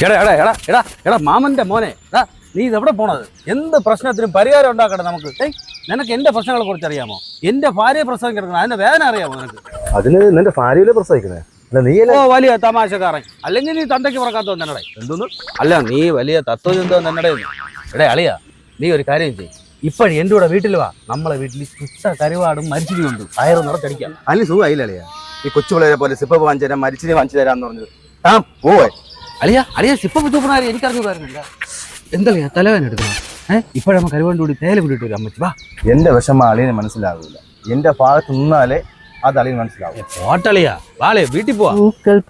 എടാ എടാ എടാ എടാ എടാ മാമന്റെ മോനെ എടാ നീ ഇതെവിടെ പോണത്? എന്ത് പ്രശ്നത്തിനും പരിഹാരം ഉണ്ടാക്കട്ടെ നമുക്ക്. നിനക്ക് എന്റെ പ്രശ്നങ്ങളെ കുറിച്ച് അറിയാമോ? എന്റെ ഭാര്യയെ പ്രസവം കിടക്കണം, അതിന്റെ വേദന അറിയാമോ നിനക്ക്? അതിന് നിന്റെ ഭാര്യയിലെ പ്രസവിക്കണേ? അല്ല നീ ഓ വലിയ തമാശക്കാരൻ. അല്ലെങ്കിൽ നീ തന്തയ്ക്ക് പറക്കാത്ത തന്നടേ. എന്തോന്ന്? അല്ല നീ വലിയ തത്വചിന്തോ തന്നടേ. എടേ അളിയ, നീ ഒരു കാര്യം ചെയ്യ്. ഇപ്പഴേ എന്റെ കൂടെ വീട്ടിൽ വാ. നമ്മളെ വീട്ടിൽ ചുട്ട കരുവാടും മരിച്ചിരിയുണ്ട്. വയറ് നിറച്ചടിക്കാം. അതിന് സുഖമായില്ല അളിയാ. ഈ കൊച്ചു പിള്ളേരെ പോലെ സിപ്പ വാങ്ങിച്ചു തരാം, മരിച്ചിരി വാങ്ങിച്ചു തരാന്ന് പറഞ്ഞത് പോവേ. അളിയ സിപ്പ തൂപ്പണാരി എനിക്കറിഞ്ഞൂടായിരുന്നില്ല. എന്താ തലവേദന എടുക്കണം? ഇപ്പോഴമ്മ കരുവാണ്ട് കൂടി തേയില കൂടിയിട്ട് വരും അമ്മച്ചി വാ. എന്റെ വിഷമം അളിയന് മനസ്സിലാവില്ല. എന്റെ ഭാഗത്ത് നിന്നാലേ അത് അളിയന് മനസ്സിലാവും. പോട്ടളിയാ വാളെ വീട്ടിൽ പോവാ.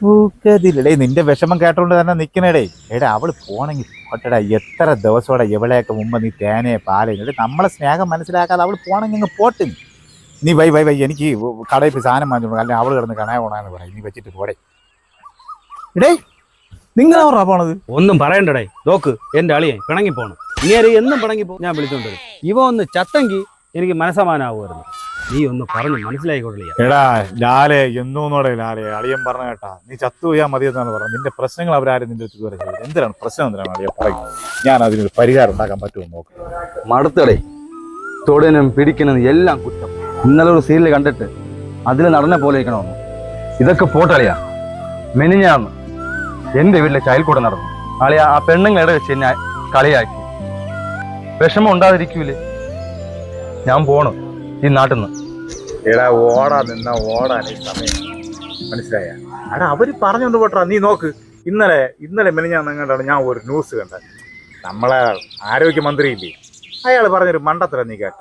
പൂക്കതിലേ നിന്റെ വിഷമം കേട്ടോണ്ട് തന്നെ നിക്കണേടേ. എടാ അവള് പോണെങ്കിൽ പോട്ടടാ. എത്ര ദിവസോടെ എവിടെയൊക്കെ മുമ്പ് നീ തേനയെ പാലേ നമ്മളെ സ്നേഹം മനസ്സിലാക്കാതെ അവള് പോണെങ്കിൽ അങ്ങ് പോട്ട്. നീ വൈ എനിക്ക് കടയിൽ പോയി സാധനം വാങ്ങിച്ചോളൂ. അല്ലെങ്കിൽ അവള് കിടന്ന് കണയ പോണാന്ന് പറയും. നീ വെച്ചിട്ട് പോടെ. ഇടേ നിങ്ങൾ എവിടാ പോണത്? ഒന്നും പറയണ്ടടേ. നോക്ക് എന്റെ അളിയെ പിണങ്ങി പോണം. ഇങ്ങനെ എന്നും പിണങ്ങിപ്പോ ഞാൻ വിളിച്ചോണ്ട് വരും. ഇവ ഒന്ന് ചത്തെങ്കിൽ എനിക്ക് മനസ്സമാനാവുമായിരുന്നു. നീ ഒന്ന് പറഞ്ഞു മനസ്സിലായിക്കൊള്ളിയ. എടാ ലാലെ എന്നോടെ ലാലെ അളിയൻ പറഞ്ഞ കേട്ടാ. നീ ചത്തുപോയാൽ മതിയെന്നാണ് പറഞ്ഞത്. നിന്റെ പ്രശ്നങ്ങൾ അവരാരും നിന്റെ അടുത്ത് ഇതുവരെ ചെയ്തത്. എന്തിനാണ് പ്രശ്നം? എന്തിനാണ് അളിയ പറയും. ഞാൻ അതിനൊരു പരിഹാരം ഉണ്ടാക്കാൻ പറ്റുമോ നോക്ക്. മടുത്തടേ. തൊടനും പിടിക്കണം എല്ലാം കുറ്റം. ഇന്നലെ ഒരു സീരിയൽ കണ്ടിട്ട് അതിൽ നടനെ പോലെ ഇരിക്കണമെന്ന്. ഇതൊക്കെ പോട്ടളിയാ. മെനിഞ്ഞാന്ന് എന്റെ വീട്ടിലെ ചായൽക്കൂടെ നടന്നു. അളിയ ആ പെണ്ണുങ്ങളുടെ വെച്ച് എന്നെ കളിയാക്കി. വിഷമം ഉണ്ടാതിരിക്കൂലേ? ഞാൻ പോണു ഈ നാട്ടിൽ നിന്ന്. എടാ ഓടാ നിന്നാ ഓടാൻ ഈ സമയം മനസ്സിലായ? എടാ അവര് പറഞ്ഞോണ്ട് പോട്ടാ. നീ നോക്ക്, ഇന്നലെ മെനിഞ്ഞാന്ന് എങ്ങാണ്ടാണ് ഞാൻ ഒരു ന്യൂസ് കണ്ടത്. നമ്മളെ ആരോഗ്യമന്ത്രി ഇല്ലേ, അയാൾ പറഞ്ഞൊരു മണ്ടത്തരം നീ കേട്ട.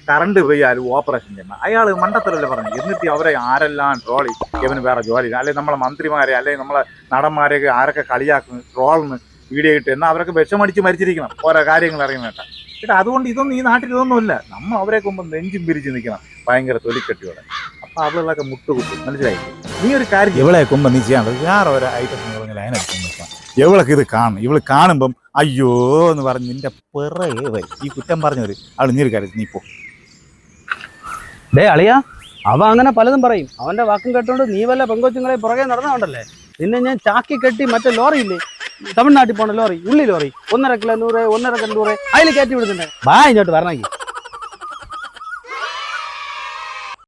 കറണ്ട് പോയാലും ഓപ്പറേഷൻ ചെയ്യണം. അയാൾ മണ്ടത്തരല്ലേ പറഞ്ഞു. എന്നിട്ട് അവരെ ആരെല്ലാം ട്രോളി ഇവന് വേറെ ജോലി, അല്ലെങ്കിൽ നമ്മളെ മന്ത്രിമാരെ അല്ലെങ്കിൽ നമ്മളെ നടന്മാരെയൊക്കെ ആരൊക്കെ കളിയാക്കുന്നു ട്രോളിന്ന് വീഡിയോ കിട്ടും. എന്നാൽ അവരൊക്കെ വിഷമടിച്ച് മരിച്ചിരിക്കണം ഓരോ കാര്യങ്ങൾ അറിയുന്ന കേട്ടാ. ചേട്ടാ അതുകൊണ്ട് ഇതൊന്നും ഈ നാട്ടിൽ ഇതൊന്നുമില്ല. നമ്മൾ അവരെയൊക്കെ മുമ്പ് നെഞ്ചും പിരിച്ച് നിൽക്കണം ഭയങ്കര തൊലിക്കെട്ടിയോടെ. അപ്പൊ അവളൊക്കെ മുട്ടുകുത്തും. മനസ്സിലായി? നീ ഒരു കാര്യം ഇവളെ കുമ്പോ നീ ചെയ്യാൻ വേറെ ഒരു ഐറ്റം എന്ന് പറഞ്ഞാൽ അതിനടുത്ത് നിൽക്കാം. ഇവളൊക്കെ ഇത് കാണും. ഇവള് കാണുമ്പം അയ്യോ എന്ന് പറഞ്ഞ് നിന്റെ പിറകെ വരും. ഈ കുറ്റം പറഞ്ഞവര് അവൾ നീ ഒരു കാര്യം നീ പോ. ഡേ അളിയ, അവ അങ്ങനെ പലതും പറയും. അവന്റെ വാക്കും കേട്ടോണ്ട് നീ വല്ല പെങ്കൊച്ചുങ്ങളെ പുറകെ നടന്നോണ്ടല്ലേ നിന്നെ ഞാൻ ചാക്കി കെട്ടി മറ്റേ ലോറിയില്ലേ, തമിഴ്നാട്ടിൽ പോണ ലോറി, ഉള്ളി ലോറി, 1.5 കിലോ 100 1.5 കിലോ അതിൽ കയറ്റി വിടുന്നുണ്ട്. വാ ഇങ്ങോട്ട് വരണമെങ്കിൽ.